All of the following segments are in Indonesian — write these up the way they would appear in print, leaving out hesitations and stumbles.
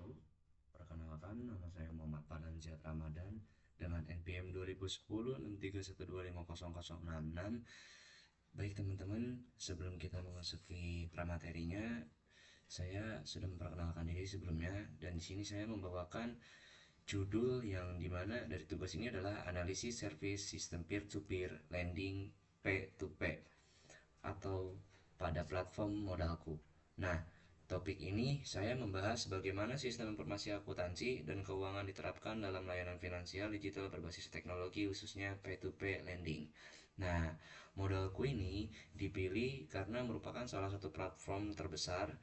wabarakatuh. Perkenalkan, nama saya Muhammad Farhanziat Ramadan dengan NPM 2010 631250066. Baik teman-teman, sebelum kita memasuki pramaterinya, saya sudah memperkenalkan diri sebelumnya, dan di sini saya membawakan judul yang dimana dari tugas ini adalah analisis service sistem peer-to-peer lending P2P atau pada platform modalku. Nah, topik ini saya membahas bagaimana sistem informasi akuntansi dan keuangan diterapkan dalam layanan finansial digital berbasis teknologi khususnya P2P lending. Nah, modalku ini dipilih karena merupakan salah satu platform terbesar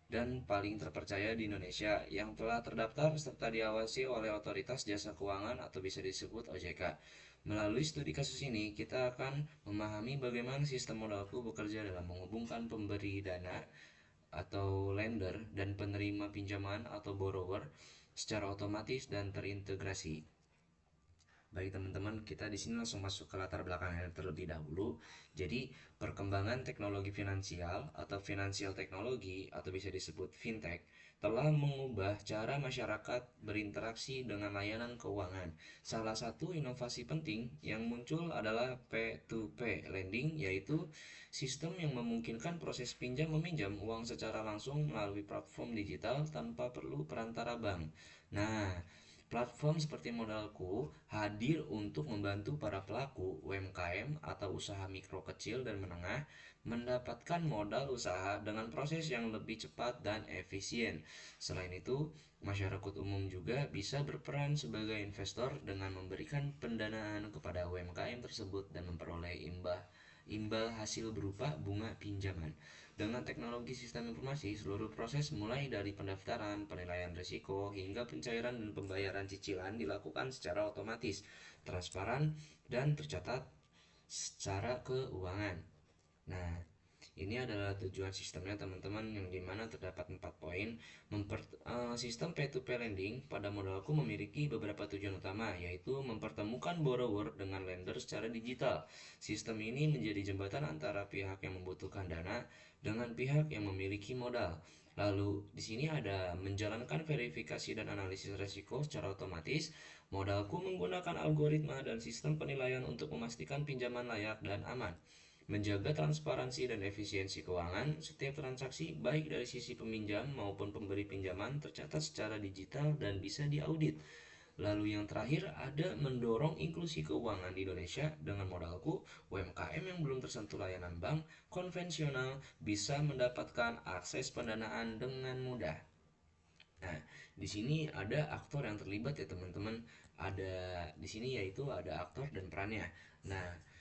dan paling terpercaya di Indonesia yang telah terdaftar serta diawasi oleh Otoritas Jasa Keuangan atau bisa disebut OJK. Melalui studi kasus ini, kita akan memahami bagaimana sistem modalku bekerja dalam menghubungkan pemberi dana atau lender dan penerima pinjaman atau borrower secara otomatis dan terintegrasi. Baik teman-teman, kita di sini langsung masuk ke latar belakangnya terlebih dahulu. Jadi, perkembangan teknologi finansial atau financial teknologi atau bisa disebut fintech telah mengubah cara masyarakat berinteraksi dengan layanan keuangan. Salah satu inovasi penting yang muncul adalah P2P lending, yaitu sistem yang memungkinkan proses pinjam meminjam uang secara langsung melalui platform digital tanpa perlu perantara bank. Nah, platform seperti Modalku hadir untuk membantu para pelaku UMKM atau usaha mikro kecil dan menengah mendapatkan modal usaha dengan proses yang lebih cepat dan efisien. Selain itu, masyarakat umum juga bisa berperan sebagai investor dengan memberikan pendanaan kepada UMKM tersebut dan memperoleh imbal hasil berupa bunga pinjaman. Dengan teknologi sistem informasi, seluruh proses mulai dari pendaftaran, penilaian risiko, hingga pencairan dan pembayaran cicilan dilakukan secara otomatis, transparan, dan tercatat secara keuangan. Nah, ini adalah tujuan sistemnya teman-teman, yang dimana terdapat 4 poin. Sistem P2P lending pada modalku memiliki beberapa tujuan utama, yaitu mempertemukan borrower dengan lender secara digital. Sistem ini menjadi jembatan antara pihak yang membutuhkan dana dengan pihak yang memiliki modal. Lalu di sini ada menjalankan verifikasi dan analisis risiko secara otomatis. Modalku menggunakan algoritma dan sistem penilaian untuk memastikan pinjaman layak dan aman. Menjaga transparansi dan efisiensi keuangan, setiap transaksi baik dari sisi peminjam maupun pemberi pinjaman tercatat secara digital dan bisa diaudit. Lalu yang terakhir ada mendorong inklusi keuangan di Indonesia. Dengan modalku, UMKM yang belum tersentuh layanan bank konvensional bisa mendapatkan akses pendanaan dengan mudah. Nah, di sini ada aktor yang terlibat ya teman-teman. Ada di sini yaitu ada aktor dan perannya. Nah,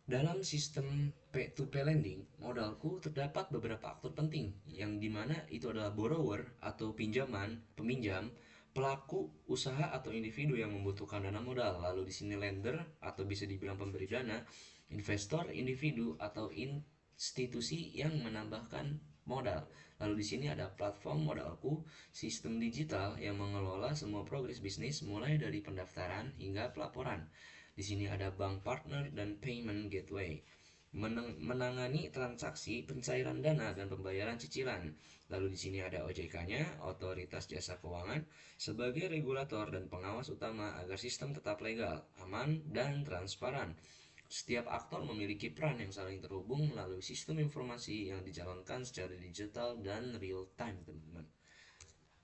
dalam sistem P2P lending, modalku terdapat beberapa aktor penting, yang dimana itu adalah borrower atau peminjam, pelaku usaha atau individu yang membutuhkan dana modal, lalu di sini lender atau bisa dibilang pemberi dana, investor, individu atau institusi yang menambahkan modal. Lalu di sini ada platform modalku, sistem digital yang mengelola semua progres bisnis mulai dari pendaftaran hingga pelaporan. Di sini ada bank partner dan payment gateway menangani transaksi pencairan dana dan pembayaran cicilan. Lalu di sini ada OJK-nya, Otoritas Jasa Keuangan, sebagai regulator dan pengawas utama agar sistem tetap legal, aman, dan transparan. Setiap aktor memiliki peran yang saling terhubung melalui sistem informasi yang dijalankan secara digital dan real time, teman-teman.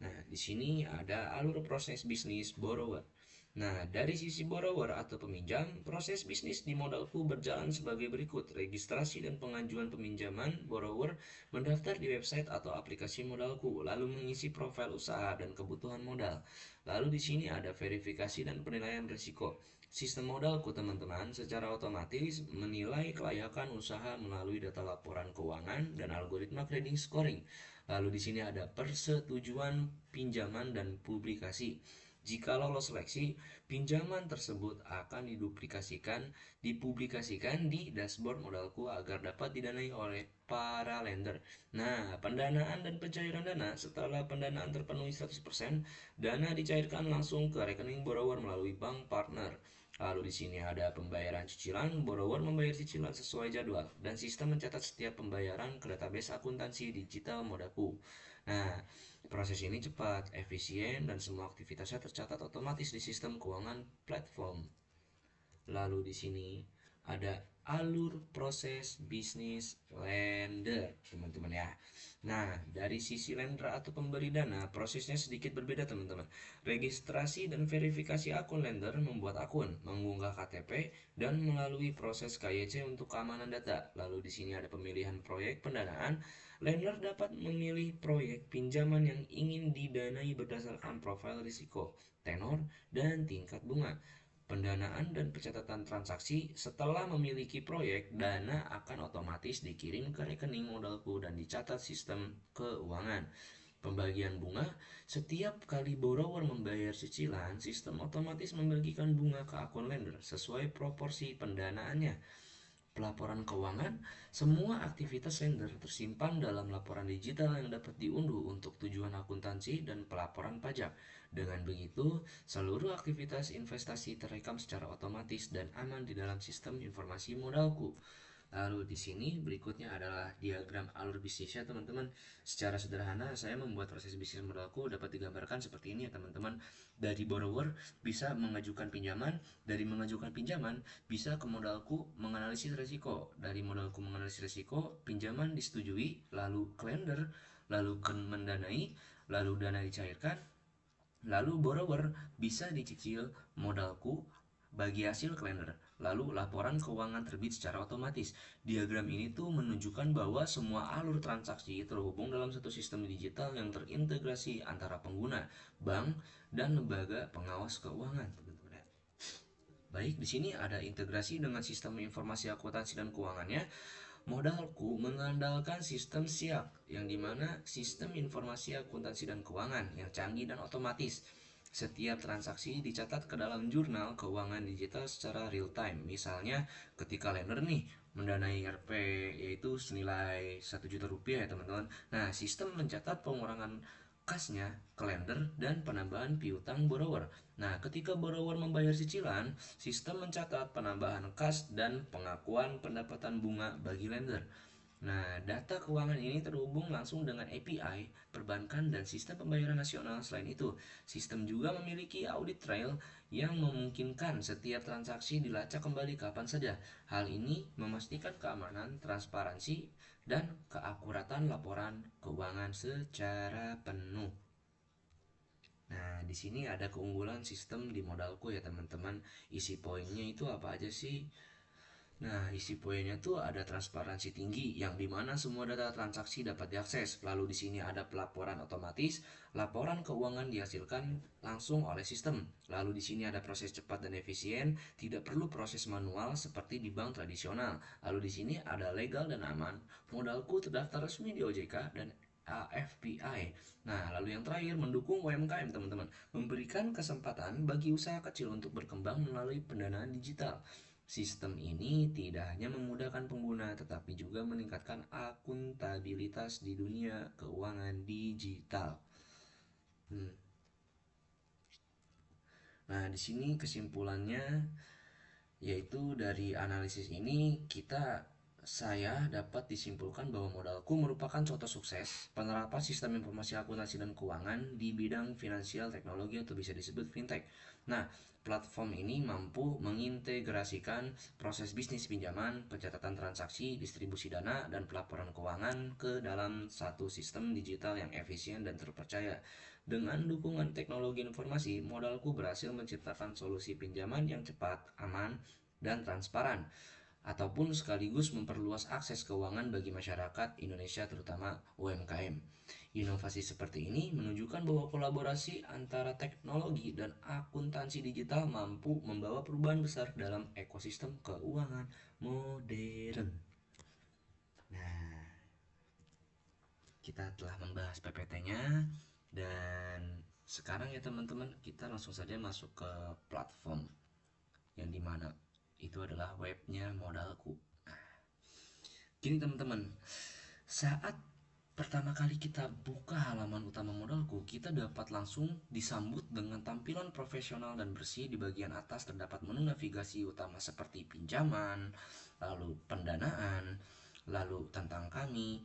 Nah, di sini ada alur proses bisnis borrower. Nah, dari sisi borrower atau peminjam, proses bisnis di modalku berjalan sebagai berikut. Registrasi dan pengajuan peminjaman, borrower mendaftar di website atau aplikasi modalku, lalu mengisi profil usaha dan kebutuhan modal. Lalu di sini ada verifikasi dan penilaian risiko. Sistem modalku, teman-teman, secara otomatis menilai kelayakan usaha melalui data laporan keuangan dan algoritma credit scoring. Lalu di sini ada persetujuan pinjaman dan publikasi. Jika lolos seleksi, pinjaman tersebut akan dipublikasikan di dashboard modalku agar dapat didanai oleh para lender. Nah, pendanaan dan pencairan dana. Setelah pendanaan terpenuhi 100%, dana dicairkan langsung ke rekening borrower melalui bank partner. Lalu di sini ada pembayaran cicilan, borrower membayar cicilan sesuai jadwal dan sistem mencatat setiap pembayaran ke database akuntansi digital modalku. Nah, proses ini cepat, efisien, dan semua aktivitasnya tercatat otomatis di sistem keuangan platform. Lalu di sini ada alur proses bisnis lender, teman-teman ya. Nah, dari sisi lender atau pemberi dana, prosesnya sedikit berbeda, teman-teman. Registrasi dan verifikasi akun lender, membuat akun, mengunggah KTP, dan melalui proses KYC untuk keamanan data. Lalu di sini ada pemilihan proyek pendanaan. Lender dapat memilih proyek pinjaman yang ingin didanai berdasarkan profil risiko, tenor, dan tingkat bunga. Pendanaan dan pencatatan transaksi. Setelah memiliki proyek, dana akan otomatis dikirim ke rekening modalku dan dicatat sistem keuangan. Pembagian bunga. Setiap kali borrower membayar cicilan, sistem otomatis membagikan bunga ke akun lender sesuai proporsi pendanaannya. Pelaporan keuangan. Semua aktivitas lender tersimpan dalam laporan digital yang dapat diunduh untuk tujuan akuntansi dan pelaporan pajak. Dengan begitu, seluruh aktivitas investasi terekam secara otomatis dan aman di dalam sistem informasi modalku. Lalu di sini berikutnya adalah diagram alur bisnisnya, teman-teman. Secara sederhana saya membuat proses bisnis modalku dapat digambarkan seperti ini ya, teman-teman. Dari borrower bisa mengajukan pinjaman, dari mengajukan pinjaman bisa ke modalku menganalisis risiko. Dari modalku menganalisis risiko, pinjaman disetujui, lalu ke lender, lalu ke mendanai, lalu dana dicairkan, lalu borrower bisa dicicil modalku bagi hasil kalender. Lalu laporan keuangan terbit secara otomatis. Diagram ini tuh menunjukkan bahwa semua alur transaksi terhubung dalam satu sistem digital yang terintegrasi antara pengguna, bank, dan lembaga pengawas keuangan, teman-teman. Baik, di sini ada integrasi dengan sistem informasi akuntansi dan keuangannya. Modalku mengandalkan sistem SIAK, yang dimana sistem informasi akuntansi dan keuangan yang canggih dan otomatis. Setiap transaksi dicatat ke dalam jurnal keuangan digital secara real time. Misalnya ketika lender nih mendanai RP yaitu senilai 1 juta rupiah ya, teman-teman. Nah, sistem mencatat pengurangan kasnya ke lender dan penambahan piutang borrower. Nah, ketika borrower membayar cicilan, sistem mencatat penambahan kas dan pengakuan pendapatan bunga bagi lender. Nah, data keuangan ini terhubung langsung dengan API, perbankan, dan sistem pembayaran nasional. Selain itu, sistem juga memiliki audit trail yang memungkinkan setiap transaksi dilacak kembali kapan saja. Hal ini memastikan keamanan, transparansi, dan keakuratan laporan keuangan secara penuh. Nah, di sini ada keunggulan sistem di modalku ya, teman-teman. Isi poinnya itu apa aja sih? Nah, isi poinnya tuh ada transparansi tinggi yang dimana semua data transaksi dapat diakses. Lalu di sini ada pelaporan otomatis, laporan keuangan dihasilkan langsung oleh sistem. Lalu di sini ada proses cepat dan efisien, tidak perlu proses manual seperti di bank tradisional. Lalu di sini ada legal dan aman, modalku terdaftar resmi di OJK dan AFPI. Nah, lalu yang terakhir mendukung UMKM, teman-teman, memberikan kesempatan bagi usaha kecil untuk berkembang melalui pendanaan digital. Sistem ini tidak hanya memudahkan pengguna, tetapi juga meningkatkan akuntabilitas di dunia keuangan digital. Hmm. Nah, di sini kesimpulannya yaitu dari analisis ini saya dapat disimpulkan bahwa modalku merupakan contoh sukses penerapan sistem informasi akuntansi dan keuangan di bidang finansial teknologi atau bisa disebut fintech. Nah, platform ini mampu mengintegrasikan proses bisnis pinjaman, pencatatan transaksi, distribusi dana, dan pelaporan keuangan ke dalam satu sistem digital yang efisien dan terpercaya. Dengan dukungan teknologi informasi, modalku berhasil menciptakan solusi pinjaman yang cepat, aman, dan transparan, ataupun sekaligus memperluas akses keuangan bagi masyarakat Indonesia, terutama UMKM. Inovasi seperti ini menunjukkan bahwa kolaborasi antara teknologi dan akuntansi digital mampu membawa perubahan besar dalam ekosistem keuangan modern. Nah, kita telah membahas PPT-nya, dan sekarang ya teman-teman, kita langsung saja masuk ke platform yang dimana itu adalah webnya modalku. Gini teman-teman, saat pertama kali kita buka halaman utama modalku, kita dapat langsung disambut dengan tampilan profesional dan bersih. Di bagian atas terdapat menu navigasi utama seperti pinjaman, lalu pendanaan, lalu tentang kami,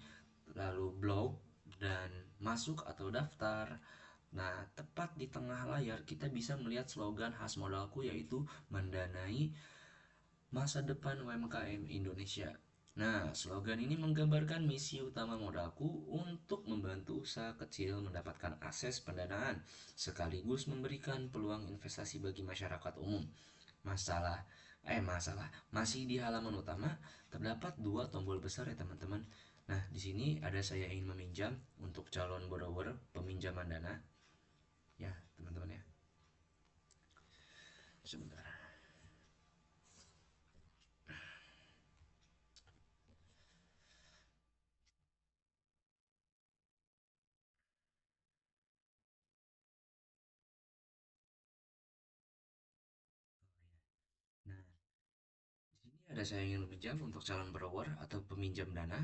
lalu blog, dan masuk atau daftar. Nah, tepat di tengah layar kita bisa melihat slogan khas modalku, yaitu mendanai masa depan UMKM Indonesia. Nah, slogan ini menggambarkan misi utama modalku untuk membantu usaha kecil mendapatkan akses pendanaan sekaligus memberikan peluang investasi bagi masyarakat umum. Masalah masalah masih di halaman utama terdapat dua tombol besar ya teman-teman. Nah, di sini ada saya ingin meminjam untuk calon borrower peminjaman dana ya, teman-teman ya. Sebentar. Nah, di sini ada saya ingin meminjam untuk calon borrower atau peminjam dana.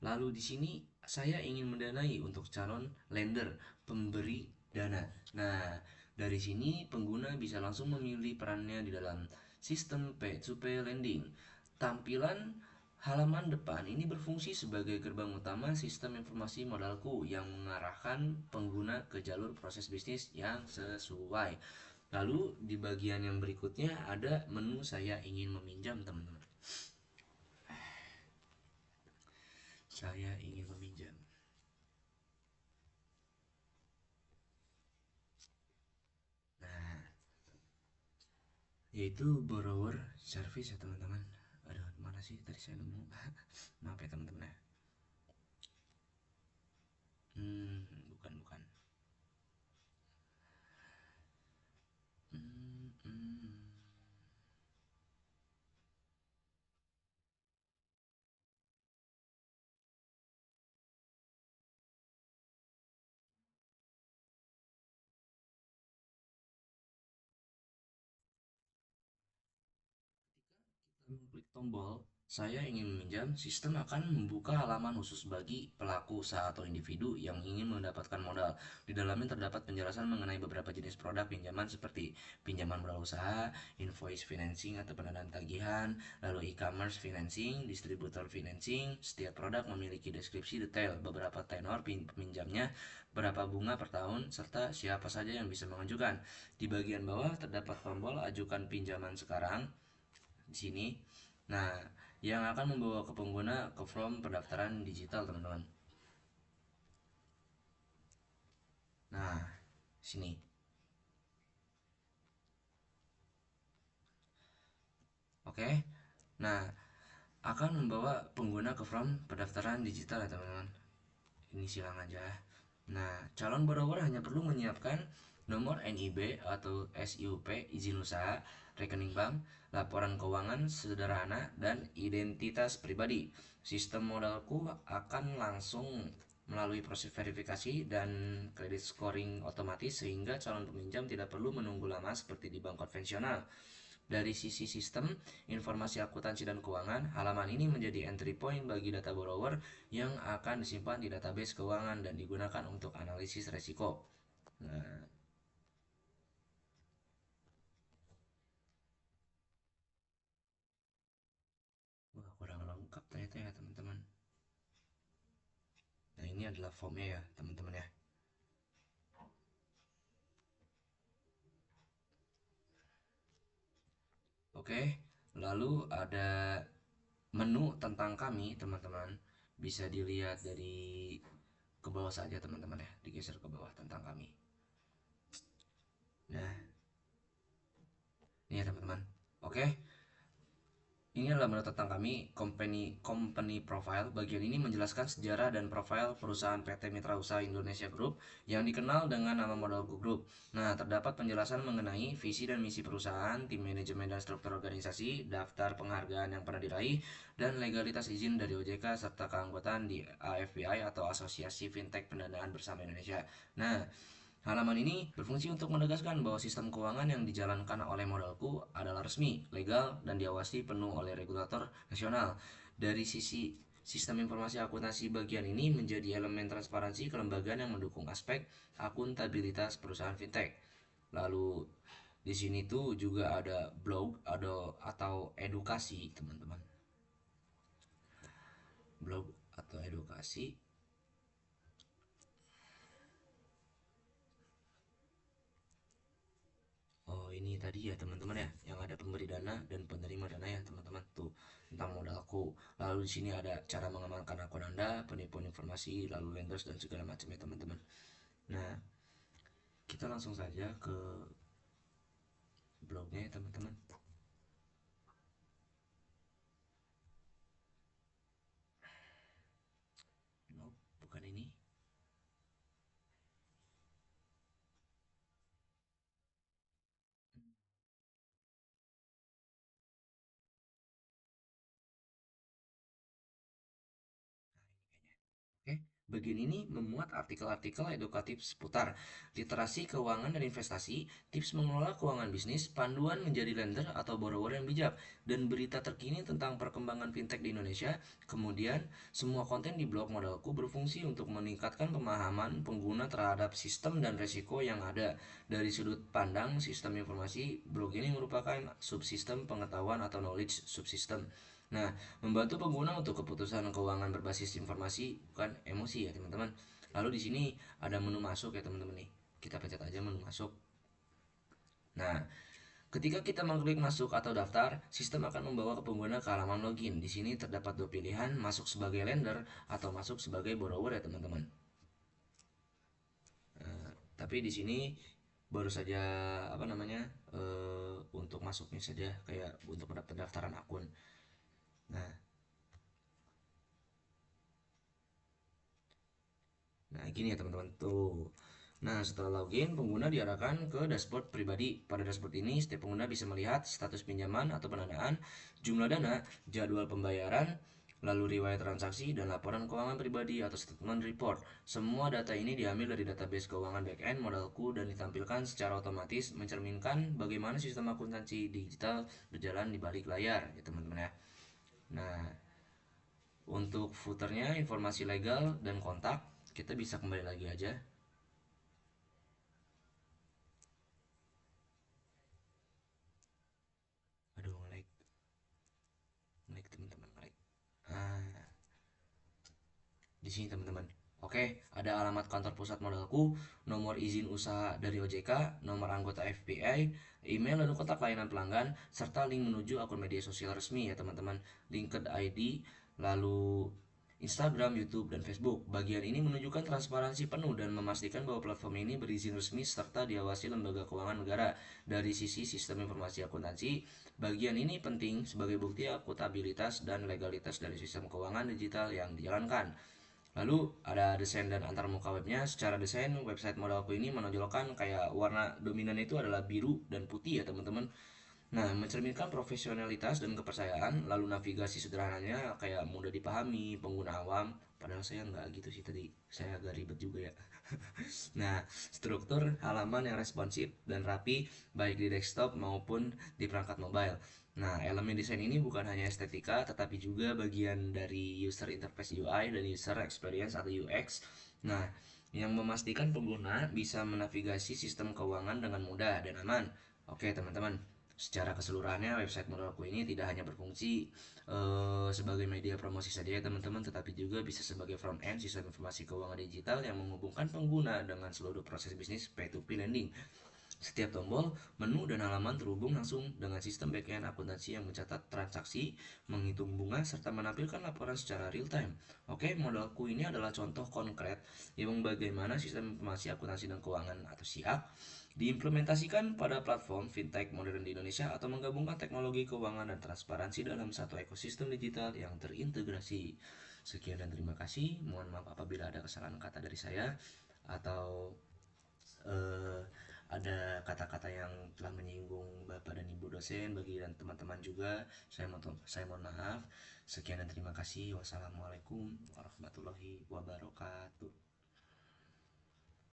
Lalu di sini saya ingin mendanai untuk calon lender, pemberi dana. Nah, dari sini pengguna bisa langsung memilih perannya di dalam sistem pay-to-pay lending. Tampilan halaman depan ini berfungsi sebagai gerbang utama sistem informasi modalku yang mengarahkan pengguna ke jalur proses bisnis yang sesuai. Lalu di bagian yang berikutnya ada menu saya ingin meminjam, teman-teman. Saya ingin meminjam. Nah, yaitu borrower service ya teman-teman. Aduh, mana sih tadi saya nemu? Maaf ya teman-teman ya. Bukan bukan. Hmm, hmm. Mengklik tombol "Saya ingin meminjam", sistem akan membuka halaman khusus bagi pelaku usaha atau individu yang ingin mendapatkan modal. Di dalamnya terdapat penjelasan mengenai beberapa jenis produk pinjaman seperti pinjaman modal usaha, invoice financing atau pendanaan tagihan, lalu e-commerce financing, distributor financing. Setiap produk memiliki deskripsi detail, beberapa tenor peminjamnya, berapa bunga per tahun, serta siapa saja yang bisa mengajukan. Di bagian bawah terdapat tombol "Ajukan pinjaman sekarang" di sini. Nah, yang akan membawa ke pengguna ke form pendaftaran digital, teman-teman. Nah, sini. Oke. Nah, akan membawa pengguna ke form pendaftaran digital ya, teman-teman. Ini silang aja. Nah, calon borrower hanya perlu menyiapkan nomor NIB atau SIUP, izin usaha, rekening bank, laporan keuangan sederhana, dan identitas pribadi. Sistem modalku akan langsung melalui proses verifikasi dan kredit scoring otomatis sehingga calon peminjam tidak perlu menunggu lama seperti di bank konvensional. Dari sisi sistem informasi akuntansi dan keuangan, halaman ini menjadi entry point bagi data borrower yang akan disimpan di database keuangan dan digunakan untuk analisis resiko. Nah, wah, kurang lengkap ternyata ya teman-teman. Nah, ini adalah formnya ya teman-teman ya. Oke, lalu ada menu tentang kami teman-teman. Bisa dilihat dari ke bawah saja teman-teman ya, digeser ke bawah tentang kami. Nah, ini ya teman-teman. Oke, ini adalah menu tentang kami, company company profile. Bagian ini menjelaskan sejarah dan profil perusahaan PT Mitra Usaha Indonesia Group yang dikenal dengan nama Modalku Group. Nah, terdapat penjelasan mengenai visi dan misi perusahaan, tim manajemen dan struktur organisasi, daftar penghargaan yang pernah diraih, dan legalitas izin dari OJK serta keanggotaan di AFBI atau Asosiasi Fintech Pendanaan Bersama Indonesia. Nah, halaman ini berfungsi untuk menegaskan bahwa sistem keuangan yang dijalankan oleh Modalku adalah resmi, legal, dan diawasi penuh oleh regulator nasional. Dari sisi sistem informasi akuntansi, bagian ini menjadi elemen transparansi kelembagaan yang mendukung aspek akuntabilitas perusahaan fintech. Lalu di sini tuh juga ada blog atau edukasi, teman-teman. Blog atau edukasi. Oh, ini tadi ya teman-teman ya, yang ada pemberi dana dan penerima dana ya teman-teman tuh tentang modalku. Lalu di sini ada cara mengamankan akun Anda, penipuan informasi, lalu lenders dan segala macam ya teman-teman. Nah, kita langsung saja ke blognya ya teman-teman. Nope, bukan ini. Oke, bagian ini memuat artikel-artikel edukatif seputar literasi keuangan dan investasi, tips mengelola keuangan bisnis, panduan menjadi lender atau borrower yang bijak, dan berita terkini tentang perkembangan fintech di Indonesia. Kemudian, semua konten di blog modalku berfungsi untuk meningkatkan pemahaman pengguna terhadap sistem dan resiko yang ada. Dari sudut pandang sistem informasi, blog ini merupakan subsistem pengetahuan atau knowledge subsystem. Nah, membantu pengguna untuk keputusan keuangan berbasis informasi bukan emosi ya teman-teman. Lalu di sini ada menu masuk ya teman-teman nih. Kita pencet aja menu masuk. Nah, ketika kita mengklik masuk atau daftar, sistem akan membawa ke pengguna ke halaman login. Di sini terdapat dua pilihan, masuk sebagai lender atau masuk sebagai borrower ya teman-teman. Tapi di sini baru saja apa namanya untuk masuknya saja kayak untuk pendaftaran akun. Nah, Nah, gini ya teman-teman tuh. Nah, setelah login, pengguna diarahkan ke dashboard pribadi. Pada dashboard ini, setiap pengguna bisa melihat status pinjaman atau pendanaan, jumlah dana, jadwal pembayaran, lalu riwayat transaksi, dan laporan keuangan pribadi atau statement report. Semua data ini diambil dari database keuangan backend modalku dan ditampilkan secara otomatis mencerminkan bagaimana sistem akuntansi digital berjalan di balik layar, ya teman-teman ya. Nah, untuk footernya informasi legal dan kontak, kita bisa kembali lagi aja. Aduh, ngelag, ngelag teman-teman, ngelag. Ah, di sini teman-teman. Oke, ada alamat kantor pusat modalku, nomor izin usaha dari OJK, nomor anggota FPI, email dan kontak layanan pelanggan, serta link menuju akun media sosial resmi ya teman-teman. Linked ID, lalu Instagram, YouTube, dan Facebook. Bagian ini menunjukkan transparansi penuh dan memastikan bahwa platform ini berizin resmi serta diawasi lembaga keuangan negara. Dari sisi sistem informasi akuntansi, bagian ini penting sebagai bukti akuntabilitas dan legalitas dari sistem keuangan digital yang dijalankan. Lalu ada desain dan antarmuka webnya. Secara desain, website modalku ini menonjolkan kayak warna dominan itu adalah biru dan putih ya teman-teman. Nah, mencerminkan profesionalitas dan kepercayaan, lalu navigasi sederhananya kayak mudah dipahami pengguna awam. Padahal saya nggak gitu sih tadi, saya agak ribet juga ya. Nah, struktur halaman yang responsif dan rapi baik di desktop maupun di perangkat mobile. Nah, elemen desain ini bukan hanya estetika, tetapi juga bagian dari user interface UI dan user experience atau UX. Nah, yang memastikan pengguna bisa menavigasi sistem keuangan dengan mudah dan aman. Oke, teman-teman. Secara keseluruhannya, website modalku ini tidak hanya berfungsi sebagai media promosi saja ya teman-teman, tetapi juga bisa sebagai front end sistem informasi keuangan digital yang menghubungkan pengguna dengan seluruh proses bisnis P2P lending. Setiap tombol, menu, dan halaman terhubung langsung dengan sistem backend akuntansi yang mencatat transaksi, menghitung bunga, serta menampilkan laporan secara real time. Oke, modalku ini adalah contoh konkret yang bagaimana sistem informasi akuntansi dan keuangan atau SIAK diimplementasikan pada platform fintech modern di Indonesia atau menggabungkan teknologi keuangan dan transparansi dalam satu ekosistem digital yang terintegrasi. Sekian dan terima kasih. Mohon maaf apabila ada kesalahan kata dari saya atau eh, ada kata-kata yang telah menyinggung Bapak dan Ibu dosen bagi dan teman-teman juga. Saya mohon maaf. Sekian dan terima kasih. Wassalamualaikum warahmatullahi wabarakatuh.